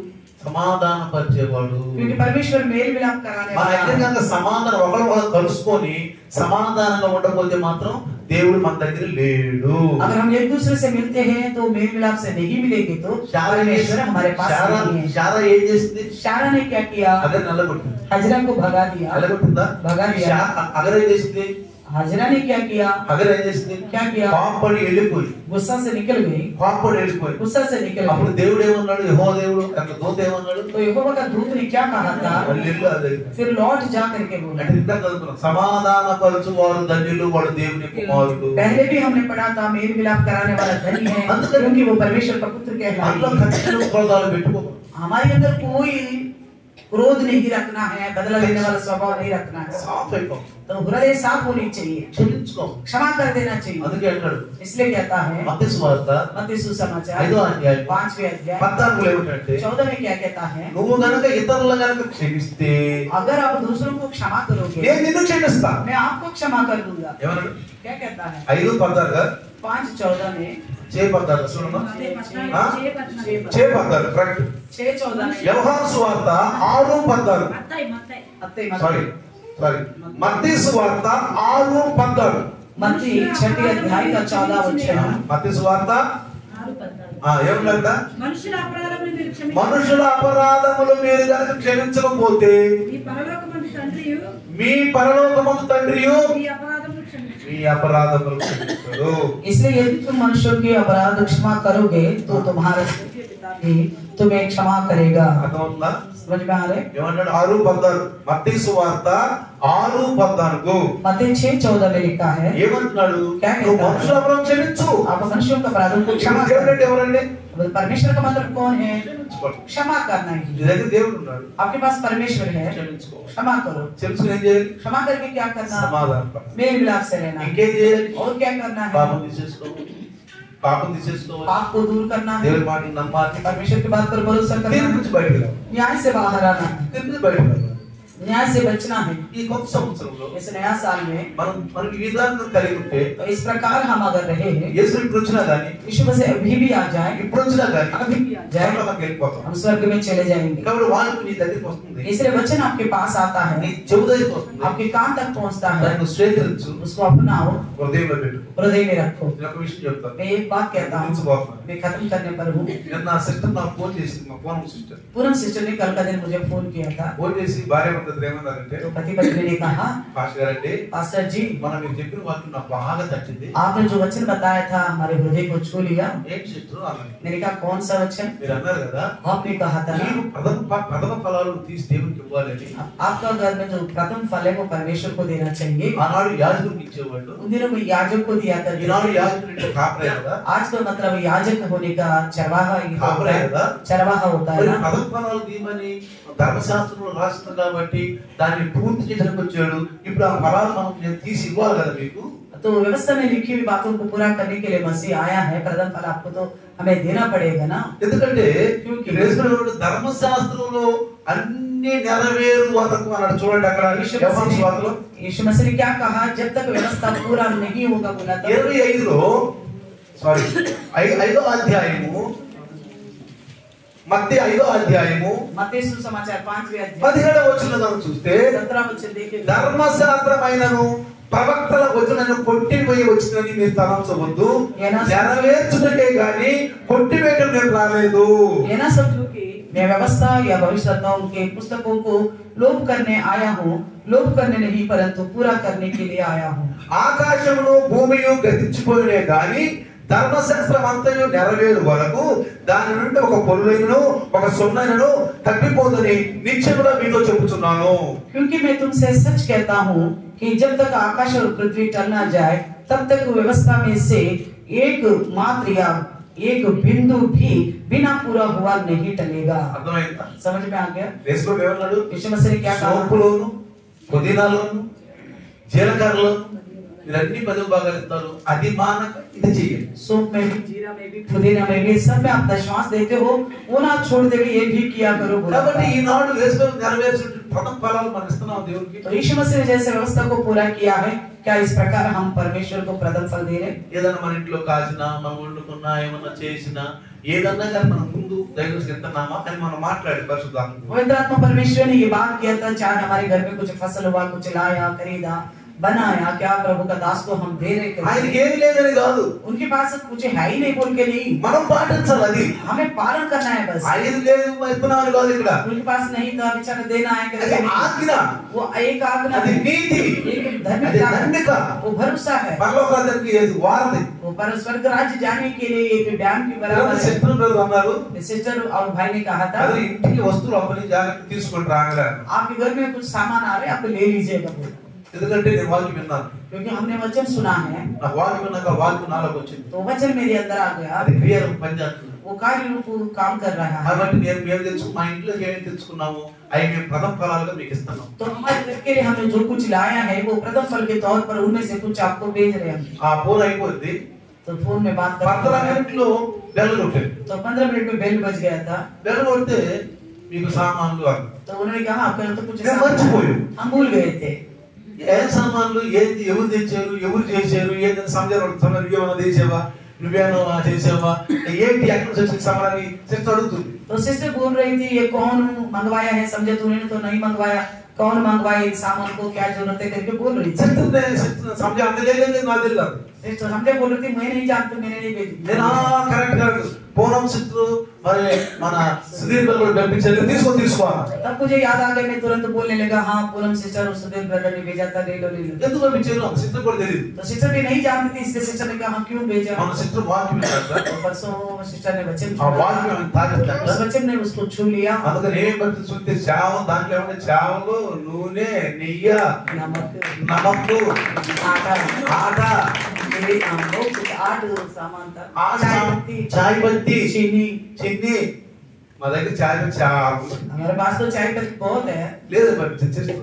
సమాధాన పరిచేవాడు. क्योंकि परमेश्वर मेल मिलाप कराने మన वाला है। దగ్గర సమాధానం ఒకరు కలుసుకొని సమాధానంగా ఉండకపోతే మాత్రం దేవుడు మన దగ్గర లేడు. अगर हम एक दूसरे से मिलते हैं तो मेल मिलाप से नहीं मिलेंगे तो परमेश्वर हमारे पास नहीं है। శారా ఏం చేసింది? शारा ने क्या किया? అగర్ నల్లగొట్టింది. हजरा को भगा दिया। నల్లగొట్టిందా? भगा दिया। అగర్ ఏం చేసింది? हजरा ने क्या किया? అగర్ ఏం చేసింది? क्या किया? పాపడి వెళ్ళిపోయి. गुस्सा से निकल गई, పాపడి వెళ్ళిపోయి. गुस्सा से निकल అప్పుడు गई। దేవుడు ఏమన్నాడు? యెహోవా దేవుడు అక్కడ దూత ఏమన్నాడు? तो यहोवा का दूत ने क्या कहा था? మళ్ళీ వెళ్ళు అదే. फिर लौट जा करके बोला। అంటే ఇందాక చదువుకున్నాం, సమాధాన పరచు వారు ధన్యులు, వాడు దేవుని కుమారుడు. पहले भी हमने पढ़ा था मेल मिलाप कराने वाला धनी है क्योंकि वो परमेश्वर का पुत्र అందులో कहलाएगा। ఖచ్చితంగా క్రోధాలు పెట్టుకో. हमारे अंदर कोई क्रोध नहीं रखना है, बदला लेने वाला स्वभाव नहीं रखना है। సాఫ్ అయిపో. तो हृदय साफ होनी चाहिए, క్షమించుకో. क्षमा कर देना चाहिए। అందుకే అంటాడు इसलिए कहता है మత్తయి సువార్త मत्ती सुसमाचार 5వ అధ్యాయం 5वें अध्याय 14 ఏమిటంటే, 14 में क्या कहता है? నువ్వు గనక ఇతరుల గనక క్షమిస్తే अगर आप दूसरों को क्षमा करोगे నేను నిన్ను క్షమిస్తా. मैं आपको क्षमा कर दूंगा। ఏమన్నాడు? क्या कहता है? 5:14 5:14 में 6:14 చూడమ్మా. ఆ? 6:14 6:14 కరెక్ట్. 6:14 में యోహాను సువార్త 6:14 మత్తయి మత్తయి मत्ती సారీ మత్తయి సువార్త 6:14 मत्ती 6 अध्याय का 14 वचन। మత్తయి సువార్త 6:14 ఏమంట? మనుషుల అపరాధములను మీరు క్షమించండి. మనుషుల అపరాధములు మీరు గనక క్షమించకపోతే మీ పరలోకమందు తండ్రియు మీ పరలోకమందు తండ్రియు మీ అపరాధములను క్షమించును. మీ అపరాధములు క్షమించును. इसलिए यदि तुम मनुष्यों के अपराध क्षमा करोगे तो तुम्हारा स्वर्गीय पिता भी तुम्हें क्षमा करेगा। అర్థమవుతుందా? समझ में आ रहे? ఏమంటాడు? 6:14 మత్తయి సువార్త 6:14 मत्ती 6:14 में लिखा है ఏమంటున్నాడు? क्या कहता నువ్వు है? మనుషుల అపరాధం క్షమించు. आप मनुष्यों के अपराधों को क्षमा దేవుడు करो। అంటే ఎవరండి? परमेश्वर का मतलब कौन है? क्षमा करना నీ ही। దగ్గర దేవుడు ఉన్నాడు. आपके पास परमेश्वर है, క్షమించుకో. क्षमा करो। క్షమించుకుని ఏం చేయాలి? क्षमा करके क्या करना? సమాధానం పడ. मेल मिलाप से रहना। ఇంకేం చేయాలి? और क्या करना है? పాపం తీసేసుకో. పాపం తీసేసుకోవాలి. पाप को दूर करना है, దేవుని మాటలు నమ్మాలి. परमेश्वर की बात पर भरोसा దీని करना నుంచి है, బయటకు రావాలి. न्याय से बाहर आना है, దీని నుంచి బయటకు రావాలి. न्याय से बचना है। ఈ కొత్త సంవత్సరంలో इस नया साल में మనకి ఈ విధానం కలిగి ఉంటే तो इस प्रकार हम अगर रहे యేసు ఇప్పుడు వచ్చినా గానీ यीशु मसीह अभी भी आ जाए, ఇప్పుడు వచ్చినా గానీ अभी भी आ जाए, పరలోకానికి వెళ్ళిపోతాం. हम स्वर्ग में चले जाएंगे। కాబట్టి వాక్యం నీ దగ్గరికి వస్తుంది, इसलिए वचन आपके पास आता నీ है, చెవు దగ్గరికి వస్తుంది, आपके कान तक पहुंचता है, దాన్ని నువ్వు స్వీకరించు, उसको अपनाओ, హృదయంలో పెట్టు. हृदय में रखो। నేను ఒక విషయం చెప్తాను. मैं एक बात कहता हूँ, मैं खत्म करने पर हूँ। నిన్న నా సిస్టర్ నాకు ఫోన్ చేసింది, మా పూనం సిస్టర్ पूनम सिस्टर ने कल का दिन मुझे फोन किया था। ఫోన్ చేసి భార్య భర్తలు ఏమన్నారంటే, तो पति पत्नी ने कहा, పాస్టర్ గారండి पास्टर जी మనం మీరు చెప్పిన వాక్యం నాకు బాగా తట్టింది. आपने जो वचन बताया था हमारे हृदय को छू लिया। ఏంటి సిస్టర్ అన్నది. मैंने कहा कौन सा वचन? మీరు అన్నారు కదా आपने कहा था ना మీరు ప్రథమ ఫలాలు తీసి దేవునికి ఇవ్వాలని. आपका घर में जो प्रथम फल है वो परमेश्वर को देना चाहिए। ఆనాడు యాజకుడికి ఇచ్చేవాళ్ళు, उन दिनों में याजक को दिया करते ఈనాడు थे। యాజకుడు అంటే కాపరే కదా. आज का मतलब याजक होने का चरवाहा ही होता కాపరే है, కదా. चरवाहा होता है మరి ना। ప్రథమ ఫలాలు తీయమని ధర్మశాస్త్రంలో రాస్తుంది కాబట్టి దాన్ని పూర్తి చేయడానికి వచ్చాడు. ఇప్పుడు ఆ ఫలాలు మనం నేను తీసి ఇవ్వాలి కదా మీకు. तो व्यवस्था में लिखी हुई बातों को पूरा करने के लिए मसीह आया है। प्रथम फल आपको तो हमें देना पड़ेगा ना। ఎందుకంటే क्योंकि యేసుక్రీస్తు ధర్మశాస్త్రంలో అన్ని నెరవేరు వరకు అన్నాడు. చూడండి అక్కడ యోహాను సువార్తలో यीशु मसीह ने क्या कहा, जब तक व्यवस्था पूरा नहीं होगा बोला था। 5వ అధ్యాయము మత్తయి 5వ అధ్యాయము मत्ती सुसमाचार 5वें अध्याय 17వ వచనం చూస్తే 17 वचन देखिए। ధర్మశాస్త్రమైనను ప్రవక్తల వచనను కొట్టిపోయి వచ్చినని మీరు తలంచవద్దు, నెరవేర్చుటకే గాని కొట్టివేయడం నేను రాలేదు. ये ना समझो कि मैं व्यवस्था या भविष्यवक्ताओं के पुस्तकों को लोप करने आया हूँ, लोप करने नहीं परंतु पूरा करने के लिए आया हूँ। ఆకాశమును భూమియు గతించిపోయినే గాని ధర్మశాస్త్రం అంతయు నెరవేరు వరకు దాని నుండి ఒక పొల్లును ఒక సున్నను తప్పిపోదని నిశ్చయముగా మీతో చెప్పుచున్నాను. क्योंकि मैं तुमसे सच कहता हूँ कि जब तक आकाश और पृथ्वी टल ना जाए तब तक व्यवस्था में से एक मात्र या एक बिंदु भी बिना पूरा हुआ नहीं टलेगा। అర్థమైందా? समझ में आ गया? యేసుప్రభు ఏమన్నాడు? यीशु मसीह ने क्या कहा? సోపులోను పుదీనాలోను జీలకర్రలోను ఇవన్నీ 10 భాగాలు ఇస్తారు, అది మానక ఇది చెయ్యండి. सूप में भी, जीरा में भी, पुदीना में भी, सब में आप दशमांश देते हो, वो ना छोड़ दे ये भी किया करो बोला। కాబట్టి ఈనాడు యేసుప్రభు నెరవేర్చిన ప్రథమ ఫలాలు మనం ఇస్తున్నాం దేవునికి. तो यीशु मसीह ने जैसे व्यवस्था को पूरा किया है, क्या इस प्रकार हम परमेश्वर को प्रथम फल दे रहे? ఏదైనా మన ఇంట్లో కాచినా మనం వండుకున్నా ఏమన్నా చేసినా ఏదన్నా కానీ మనం ముందు దైవం చెప్తున్నామా అని మనం మాట్లాడి పరిశుద్ధాత్మ पवित्र आत्मा परमेश्वर ने ये बात किया था, चाहे हमारे घर में कुछ फसल हुआ, कुछ लाया, खरीदा, बनाया, क्या प्रभु का दास को हम दे रहे? ఆయనకి ఏమి లేదని కాదు, उनके पास कुछ है ही नहीं बोल के नहीं, మనం పాటించాలి. అది हमें पालन करना है बस। ఆయన లేదు ఇస్తున్నామని కాదు, ఇక్కడ उनके पास नहीं था बेचारा देना है అది करके नहीं। ఆజ్ఞ, वो एक आज्ञा అది है, నీతి, एक అది धर्मिकता है, ధన్యత. वो भरोसा है। పరలోక రాజ్యానికి ఏది వారధి. वो पर स्वर्ग राज्य जाने के लिए एक डैम की बराबर है। శత్రువు బ్రదర్ అన్నారు, सिस्टर और भाई ने कहा था, అది ఇంటికి వస్తువులు అప్పని జాగ్రత్త తీసుకొని రాగలరు. आपके घर में कुछ सामान आ रहे हैं, आप ले लीजिएगा बोला। ఎందుకంటే నేను వాక్యం విన్నాను, क्योंकि हमने वचन सुना है, నాకు వాక్యం విన్నాక వాక్యం నాలోకి వచ్చింది, तो वचन मेरे अंदर आ गया, అది క్రియలు పనిచేస్తుంది. वो कार्य रूप काम कर रहा है। కాబట్టి మేము తెలుసుకున్న మా ఇంట్లో ఏమేమి తెచ్చుకున్నాము అవి మేము ప్రథమ ఫలాలుగా మీకు ఇస్తున్నాం. तो हमारे घर के लिए हमने जो कुछ लाया है वो प्रथम फल के तौर पर उनमें से कुछ आपको भेज रहे हैं। ఆ ఫోన్ అయిపోద్ది, तो फोन में बात कर 15 మినిట్లో బెల్ కొట్టారు. तो 15 मिनट में बेल बज गया था। బెల్ కొడితే మీకు సామాన్లు అన్నారు. तो उन्होंने कहा आपके तो कुछ मैं मर चुका। हम भूल गए थे। ఏ సామాన్లు ఏంది, ఎవరు తెచ్చారు, ఎవరు చేశారు, ఏంటని సమయం నువ్వేమన్నా చేసావా, నువ్వేమన్నా చేసావా, ఏంటి ఎక్కడి నుంచి వచ్చిన సామాన్ని సిస్టర్ అడుగుతుంది. तो सिस्टर बोल रही थी ये कौन मंगवाया है, समझे तो उन्होंने तो नहीं मंगवाया, कौन मंगवाया इस सामान को, क्या जरूरत है करके बोल रही थी। సిస్టర్ సమయం అందలేదు, నాకు తెలియదు. सिस्टर समझे बोल रही थी मैं नहीं जानती, मैंने नहीं भेजी। నేను కరెక్ట్ కరెక్ట్ పూనం సిస్టర్ మరి మన సుధీర్ బ్రదర్ పంపించారు, తీసుకోవాలి. तब मुझे याद आ गया, मैं तुरंत बोलने लगा हाँ पूनम सिस्टर और सुधीर ब्रदर ने भेजा था, ले लो ले लो। ఎందుకు పంపించారు సిస్టర్ కూడా తెలియదు. तो सिस्टर भी नहीं जानती थी, इसलिए सिस्टर ने कहा क्यों भेजा। మన సిస్టర్ వాక్యం విన్నాక तो परसों सिस्टर ने वचन ఆ सुना, వాక్యం తాకిందంట. उस वचन ने उसको छू लिया। అందుకని ఏం పడుతుంది చూస్తే చావం, దాంట్లో ఏమంటే చావలు, నూనె, నెయ్యి, नमक, నమక్కు, आटा, ఆట, वो कुछ 8 सामान था, చాయ్ పత్తి, चीनी। చిన్ని. మా దగ్గర చాయ్ చాలా हमारे पास तो चाय पत्ती बहुत है, లేదు, మరి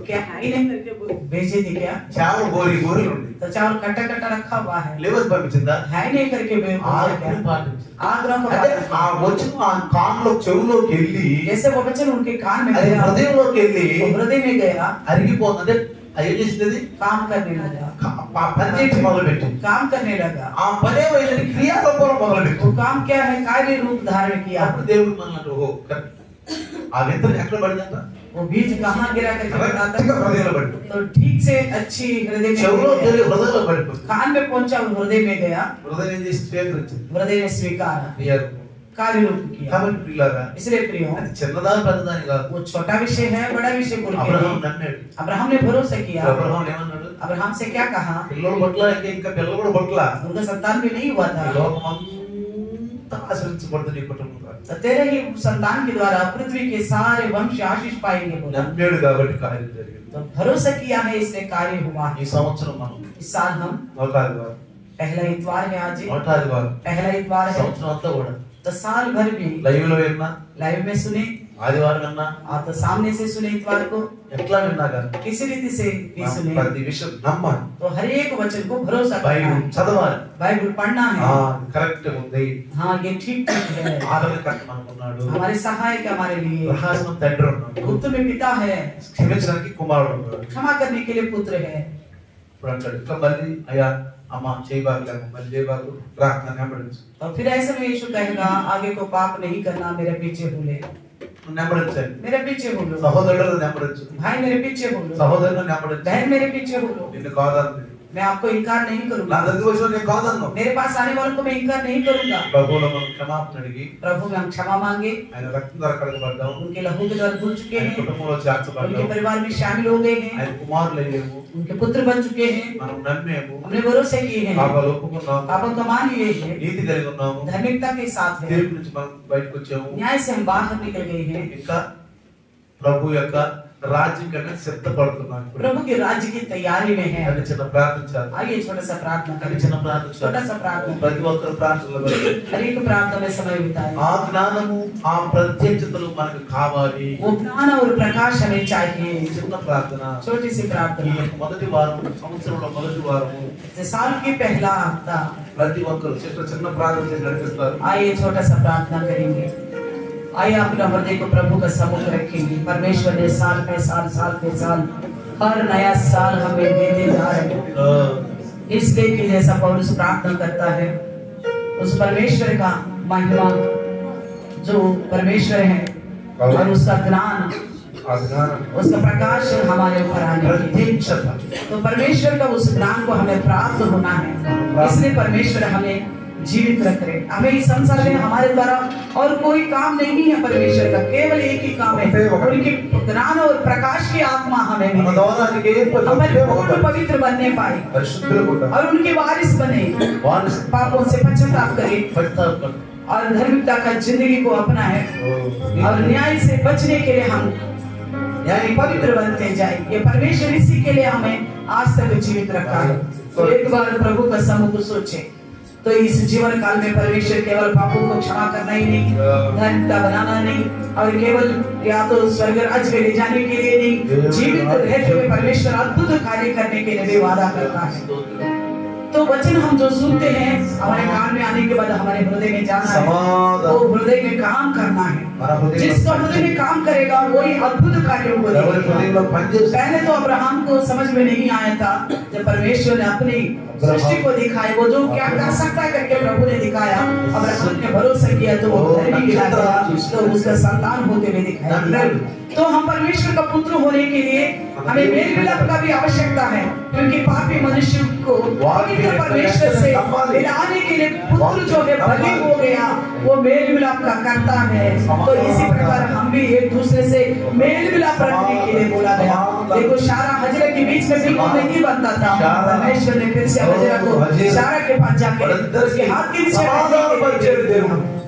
क्या है ही नहीं करके भेजे थे क्या। చావలు గోరీలు ఉంది. तो चावल कट्टा कट्टा रखा हुआ है లేవని పంపించిందా? है नहीं करके ఆజ్ఞను పాటించింది. आग्रह को అంటే ఆ వచనం ఆ కాన్లో చెవులోకి వెళ్ళి जैसे वो वचन उनके कान में అది गया హృదయంలోకి వెళ్ళి वो हृदय में गया అరిగిపోతుంది. అది ఏం చేసింది? काम करने लगा పని చేయడం మొదలుపెట్టింది. काम करने लगा ఆ పనే వైద్యుని క్రియారూపంలో మొదలుపెట్టింది. वो काम क्या है कार्य रूप धारण किया అప్పుడు దేవుడు మనల్ని ఓ ఆ విత్తనం ఎక్కడ పడిందంట? वो बीज कहाँ गिरा करके बताता కరెక్ట్గా హృదయంలో పడింది. तो ठीक से अच्छी हृदय में చెవులో गया। వెళ్ళి హృదయంలో పడిపోయింది. कान में पहुंचा वो हृदय में गया హృదయం ఏం చేసి స్వీకరించింది. हृदय ने स्वीकार క్రియారూపం. कार्य रूप किया కాబట్టి ప్రియులారా इसलिए प्रियो అది చిన్నదా పెద్దదాని కాదు. वो छोटा विषय है बड़ा विषय बोल के అబ్రహాం नहीं। నమ్మాడు. अब्राहम ने भरोसा किया అబ్రహాం ఏమన్నాడు? अब्राहम से क्या कहा పిల్లలు పట్ల ఇంకా పిల్లలు కూడా పట్ల उनका संतान भी नहीं हुआ था లోకమంతా ఆశ్రయించబడుతుంది ఈ కుటుంబం ద్వారా. तो तेरे ही संतान के द्वारा पृथ्वी के सारे वंश आशीष पाएंगे बोला నమ్మాడు కాబట్టి కార్యం జరిగింది. तो भरोसा किया है इसलिए कार्य हुआ ఈ సంవత్సరం మనం इस साल हम నోటాదివారం पहला इतवार है आज నోటాదివారం पहला इतवार है సంవత్సరం అంతా కూడా तो साल भर भी లైవ్ లో విన్నా, लाइव में सुने ఆదివారం విన్నా, और तो सामने से सुने इतवार को ఎట్లా విన్నా కానీ किसी रीति से भी सुने ప్రతి విషయం నమ్మాలి. तो हर एक वचन को भरोसा करना బైబిల్ है చదవాలి. बाइबल पढ़ना है కరెక్ట్ ఉంది. हाँ ये ठीक ठीक है ఆదరణకర్త మనకున్నాడు. हमारे सहायक हमारे लिए రహస్యం తండ్రి ఉన్నాడు. पुत्र में पिता है క్షమించడానికి కుమారుడు ఉన్నాడు. क्षमा करने के लिए पुत्र है ఇప్పుడు అంటాడు ఇట్లా మళ్ళీ అయ్యా అమ్మ చేయబాగలేము మళ్ళీ చేయబాగు ప్రార్థన నెంబడించు. और फिर ऐसे में यीशु कहेगा आगे को पाप नहीं करना मेरे पीछे बोले నెంబడించండి. मेरे पीछे बोलो సహోదరులను నెంబడించు. भाई मेरे पीछे बोलो సహోదరులను నెంబడించు. बहन मेरे पीछे बोलो నిన్ను కాదన్ను. मैं आपको इनकार नहीं నా करूंगा దగ్గరికి వచ్చిన నేను కాదన్ను. मेरे पास आने वालों को मैं इनकार नहीं करूंगा ప్రభువులో మనం క్షమాపణ అడిగి प्रभु में हम क्षमा मांगे ఆయన రక్తం ద్వారా కడగబడ్డాం. उनके लहू के द्वारा धुल चुके ఆయన हैं కుటుంబంలో उनके చేర్చబడ్డాం. परिवार में शामिल हो गए हैं ఆయన కుమారులు అయ్యాము. उनके पुत्र बन चुके हैं మనం నమ్మేము. हमने भरोसे किए हैं పాపాలు ఒప్పుకున్నాము. पापों को मान लिए हैं నీతి కలిగి ఉన్నాము. धार्मिकता के साथ है తీర్పు నుంచి మనం బయటకు వచ్చాము. न्याय से हम बाहर निकल गए हैं ఇంకా ప్రభు యొక్క రాజ్యం కన్నా సిద్ధపడుతున్నాం. ఇప్పుడు प्रभु के राज्य की तैयारी में है అని చిన్న ప్రార్థించాలి. आइए छोटा सा प्रार्थना అని करें చిన్న ప్రార్థించాలి. छोटा सा प्रार्थना ప్రతి ఒక్కరు ప్రార్థనలో పెడతారు. हर एक प्रार्थना में समय बिताएं ఆ జ్ఞానము ఆ ప్రత్యక్షతలు మనకు కావాలి. वो ज्ञान और प्रकाश हमें चाहिए చిన్న ప్రార్థన. छोटी सी ఈ प्रार्थना యొక్క మొదటి వారం సంవత్సరంలో మొదటి వారము साल की पहला हफ्ता ప్రతి ఒక్కరు చిన్న ప్రార్థన చేసి నడిపిస్తారు. आइए छोटा सा प्रार्थना करेंगे आइए अपना हृदय को प्रभु का सम्मुख रखेंगे परमेश्वर ने साल पे साल हर नया साल हमें देते जा रहे हैं इसलिए कि जैसा पौलुस प्रार्थना करता है उस परमेश्वर का महिमा जो परमेश्वर है और उसका ज्ञान ఆ జ్ఞానం उसका प्रकाश हमारे ऊपर आने की ప్రత్యక్షత तो परमेश्वर का उस ज्ञान को हमें प्राप्त होना है इसलिए परमेश्वर हमें जीवित रख रहे हमें इस संसार में हमारे द्वारा और कोई काम नहीं है परमेश्वर का केवल एक ही काम है उनके ज्ञान और प्रकाश की आत्मा हमें మన मिले ద్వారా నీకు ఏ हमें पूर्ण पवित्र बनने पाए పరిశుద్ధులుగా ఉంటారు. और उनके वारिस बने వారి पापों से पश्चाताप करें పశ్చాత్తాపం. और धार्मिकता का जिंदगी को अपनाएं और न्याय से बचने के लिए हम यानी पवित्र बनते जाए ये परमेश्वर इसी के लिए हमें आज तक जीवित रखा है तो एक बार प्रभु का सम्मुख सोचे तो इस जीवन काल में परमेश्वर केवल पापों को क्षमा करना ही नहीं धन्यता बनाना नहीं और केवल या तो स्वर्ग राज्य में ले जाने के लिए नहीं जीवित रहते हुए परमेश्वर अद्भुत कार्य करने के लिए भी वादा करता है तो वचन हम जो सुनते हैं हमारे कान में आने के बाद हमारे हृदय में जाना है समाधान। वो हृदय में काम करना है మన హృదయం जिसका हृदय में काम करेगा वही अद्भुत कार्यों को ఎవరి देखेगा హృదయంలో పనిచేసి पहले तो अब्राहम को समझ में नहीं आया था जब परमेश्वर ने अपनी सृष्टि को दिखाया वो जो क्या कर सकता है करके प्रभु ने दिखाया अब्राहम ने भरोसा किया तो वो धर्मी गिरा गया तो उसका संतान होते हुए दिखाया दिया। तो हम परमेश्वर का पुत्र होने के लिए हमें मेल मिलाप का भी आवश्यकता है क्योंकि पापी मनुष्य को पवित्र परमेश्वर से मिलाने के लिए पुत्र जो है बलि हो गया वो मेल मिलाप का करता है तो इसी प्रकार हम भी एक दूसरे से मेल मिलाप रखने के लिए बोला गया देखो शारा हजरा के बीच में बिल्कुल नहीं बनता था परमेश्वर ने फिर से हजरा को शारा के पास जाके उसके हाथ के नीचे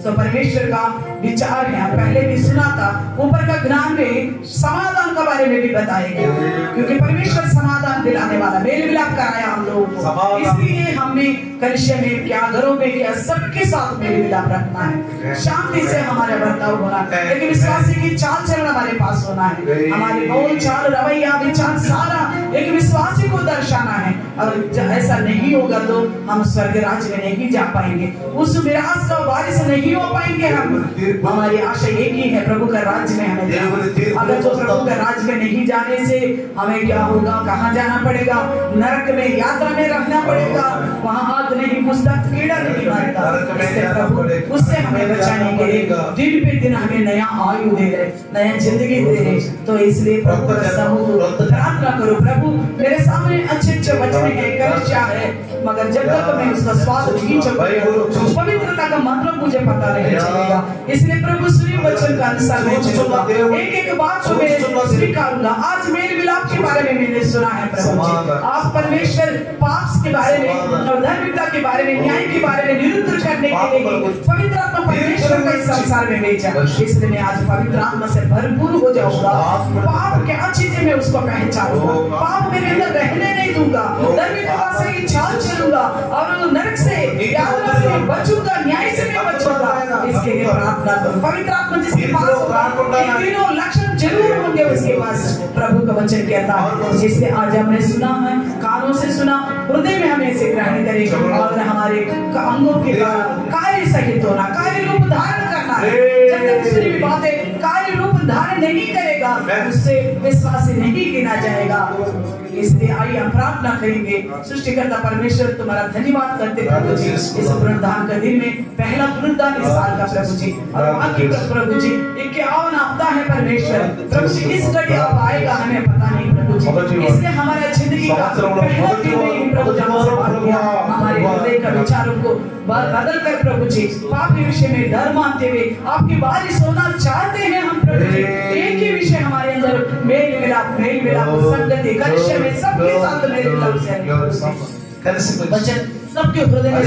तो परमेश्वर का विचार है पहले भी सुना था ऊपर का ज्ञान में समाधान के बारे में भी बताया गया क्योंकि परमेश्वर समाधान दिलाने वाला मेल मिलाप कराया हम लोगों को इसलिए हमें कलिसिया में क्या घरों में क्या सबके साथ मेल मिलाप रखना है शांति से हमारा बर्ताव होना है लेकिन विश्वासी की चाल चलन हमारे पास होना है हमारे बोल चाल रवैया विचार सारा एक विश्वासी को दर्शाना है और ऐसा नहीं होगा तो हम स्वर्ग राज्य में नहीं जा पाएंगे, उस विरासत का वारिस नहीं हो पाएंगे हम। हमारी आशा एक ही है, प्रभु का राज्य में हमें जाना। अगर जो प्रभु का राज्य में नहीं जाने से हमें क्या होगा, कहाँ जाना पड़ेगा, नरक में यात्रा में रहना पड़ेगा, वहाँ आग नहीं बुझता, कीड़ा नहीं मारता। इसलिए प्रभु उससे हमें बचाने के लिए दिन पे दिन हमें नया आयु दे रहे, नया जिंदगी दे रहे। तो इसलिए प्रभु का समूह प्रार्थना करो, प्रभु मेरे सामने अच्छे अच्छे वचन है, कलिसिया है, मगर जब तक मैं उसका स्वाद नहीं चखूंगा, पवित्रता का मतलब मुझे पता नहीं चलेगा। इसलिए प्रभु सुनी वचन का अनुसार मैं चलूंगा, एक एक बात को मैं स्वीकारूंगा। आज मेरे विलाप के बारे में मैंने सुना है प्रभु जी, आप परमेश्वर पाप के बारे में और धर्मिकता के बारे में, न्याय के बारे में निरुद्ध करने के लिए पवित्र आत्मा परमेश्वर को इस संसार में भेजा। इसलिए मैं आज पवित्र आत्मा से भरपूर हो जाऊंगा। पाप क्या चीजें मैं उसको पहचानूंगा, पाप मेरे अंदर रहने नहीं दूंगा, धर्मिकता से चाल चलूंगा और नरक से यातना से बचूंगा, न्याय से मैं बचूंगा। इसके लिए प्रार्थना करो। पवित्र आत्मा जिसके पास होगा, इन तीनों लक्षण जरूर होंगे उसके पास, प्रभु का वचन कहता है। इसलिए आज हमने सुना है, कानों से सुना, हृदय में हमें इसे ग्रहण करें और हमारे अंगों के कार्य सहित होना, कार्य रूप धारण करना है। जब तक सुनी हुई बातें कार्य रूप धारण नहीं करेगा, उससे विश्वासी नहीं गिना जाएगा। इसलिए आइए हम प्रार्थना करेंगे। सृष्टिकर्ता परमेश्वर तुम्हारा धन्यवाद करते प्रभु जी, इस पुनरुद्धान का दिन में पहला पुनरुद्धान इस साल का प्रभु जी, और बाकी प्रभु जी 51 हफ्ता है परमेश्वर। प्रभु जी इस घड़ी आप आएगा हमें पता नहीं प्रभु जी, इसलिए हमारा जिंदगी का पहला दिन में प्रभु जी हमसे बात किया, हमारे हृदय का विचारों को बदल कर प्रभु जी पाप के विषय में डर मानते हुए आपकी वारिस होना चाहते हैं हम प्रभु जी। एक ही विषय हमारे अंदर मेल मिलाप संगति कलिसिया में सबके साथ मेल मिलाप से वचन सबके हृदय में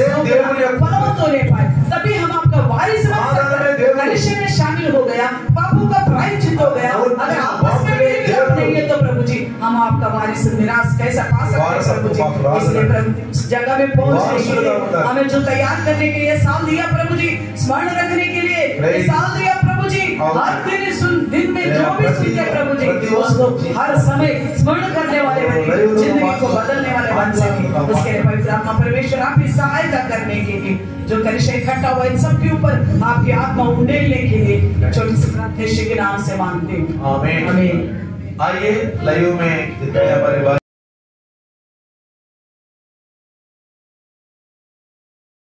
फलवंत होने पाए, तभी हम आपका वारिस बन सकते हैं। कलिसिया में शामिल हो गया, पापों का प्रायश्चित हो गया। अगर आपस में मेल मिलाप नहीं है तो प्रभु जी हम आपका वारिस मिरास कैसा पा सकते हैं प्रभु जी। इसलिए प्रभु उस जगह में पहुंचने के लिए हमें जो तैयार करने के लिए साल दिया प्रभु जी, स्मरण रखने के लिए साल दिया प्रभु जी, हर दिन में जो भी सुनते प्रभु जी उसको हर समय स्मरण करने वाले बने, जिंदगी को बदलने वाले बन सके। उसके लिए पवित्र आत्मा परमेश्वर आपकी सहायता करने के लिए जो कलिसिया इकट्ठा हुआ इन सबके ऊपर आपकी आत्मा उंडेलने के लिए छोटी सी प्रार्थना के नाम से मांगते हैं, आमीन। आइए लाइव में जितने हमारे